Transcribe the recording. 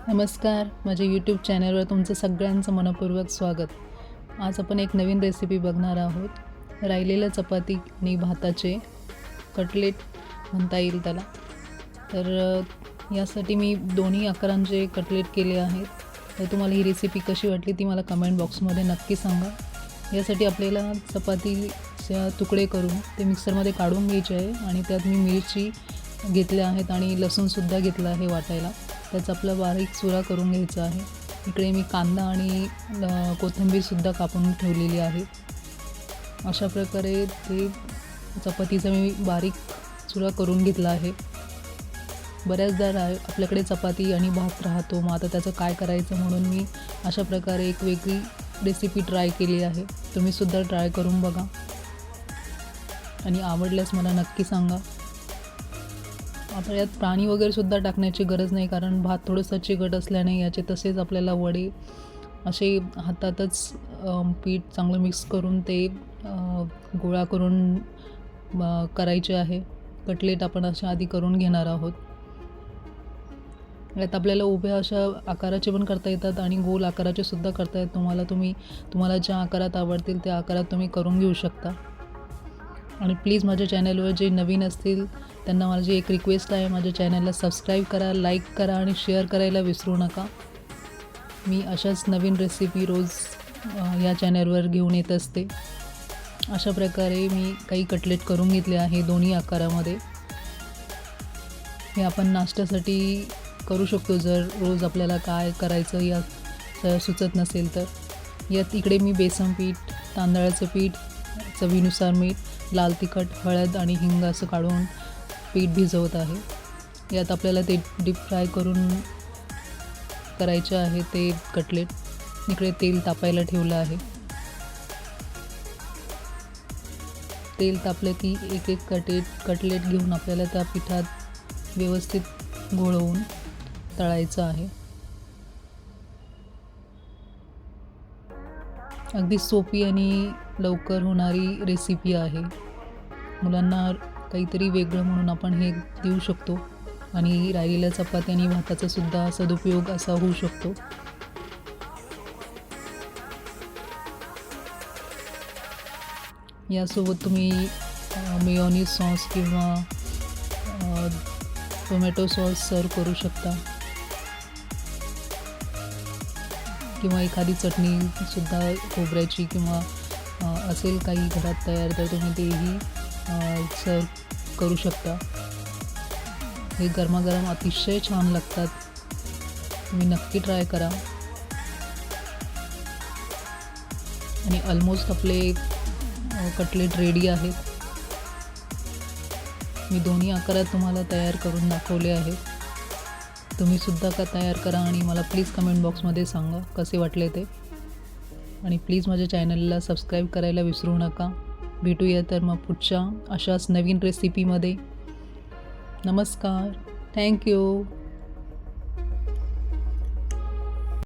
नमस्कार, माझ्या यूट्यूब चॅनलवर तुमचं सगळ्यांचं मनःपूर्वक स्वागत. आज आपण एक नवीन रेसिपी बघणार आहोत. राहिलेल्या चपाती आणि भाताचे कटलेट म्हणता येईल त्याला. तर यासाठी मी दोन्ही आकारांचे कटलेट केले आहेत. तर तुम्हाला ही रेसिपी कशी वाटली ती मला कमेंट बॉक्समध्ये नक्की सांगा. यासाठी आपल्याला चपातीचे तुकडे करून ते मिक्सरमध्ये काढून घ्यायचे आहे आणि त्यात मी मिरची घेतल्या आहेत आणि लसूणसुद्धा घेतला आहे वाटायला. त्याचा आपला बारीक चुरा करून घ्यायचा आहे. इकडे मी कांदा आणि कोथिंबीरसुद्धा कापून ठेवलेली आहे. अशा प्रकारे ते चपातीचा मी बारीक चुरा करून घेतला आहे. बऱ्याचदा आपल्याकडे चपाती आणि भात राहतो, मग आता त्याचं काय करायचं म्हणून मी अशा प्रकारे एक वेगळी रेसिपी ट्राय केली आहे. तुम्हीसुद्धा ट्राय करून बघा आणि आवडल्यास मला नक्की सांगा. आता यात पाणी वगैरेसुद्धा टाकण्याची गरज नाही, कारण भात थोडंसं चिकट असल्याने याचे तसेच आपल्याला वडे असे हातातच पीठ चांगलं मिक्स करून ते गोळा करून करायचे आहे. कटलेट आपण अशा आधी करून घेणार आहोत. यात आपल्याला उभ्या अशा आकाराचे पण करता येतात आणि गोल आकाराचे सुद्धा करता येतात. तुम्हाला ज्या आकारात आवडतील त्या आकारात तुम्ही करून घेऊ शकता. आणि प्लीज माझ्या चॅनलवर जे नवीन असतील त्यांना माझी एक रिक्वेस्ट आहे, माझ्या चॅनलला सबस्क्राईब करा, लाईक करा आणि शेअर करायला विसरू नका. मी अशाच नवीन रेसिपी रोज या चॅनलवर घेऊन येत असते. अशा प्रकारे मी काही कटलेट करून घेतले आहे दोन्ही आकारामध्ये. हे आपण नाश्त्यासाठी करू शकतो जर रोज आपल्याला काय करायचं या सुचत नसेल तर. यात इकडे मी बेसन पीठ, तांदळाचं पीठ, चवीनुसार मीठ, लाल तिखट, हळद आणि हिंग असं काढून पीठ भिजवत आहे. यात आपल्याला ते डीप फ्राय करून करायचे आहे ते कटलेट. इकडे तेल तापायला ठेवलं आहे. तेल तापलं की एक एक कटलेट घेऊन आपल्याला त्या पिठात व्यवस्थित घोळवून तळायचं आहे. अगदी सोपी आणि लवकर होणारी रेसिपी आहे. मुलांना काहीतरी वेगळं म्हणून आपण हे देऊ शकतो आणि राहिलेल्या चपाती आणि भाताचा सुद्धा सदुपयोग असा होऊ शकतो. यासोबत तुम्ही मेयोनीज सॉस किंवा टोमॅटो सॉस सर्व करू शकता किंवा एखादी चटणीसुद्धा खोबऱ्याची किंवा असेल काही घरात तयार तर तुम्ही तेही सर्व करू शकता. हे गरमागरम अतिशय छान लागतात. तुम्ही नक्की ट्राय करा. आणि ऑलमोस्ट आपले कटलेट रेडी आहेत. मी दोन्ही आकारात तुम्हाला तयार करून दाखवले आहेत. तुम्हीसुद्धा तयार करा आणि मला प्लीज कमेंट बॉक्समध्ये सांगा कसे वाटले ते. आणि प्लीज माझ्या चॅनलला सबस्क्राईब करायला विसरू नका. भेटूया तर मग पुढच्या अशाच नवीन रेसिपीमध्ये. नमस्कार. थँक्यू.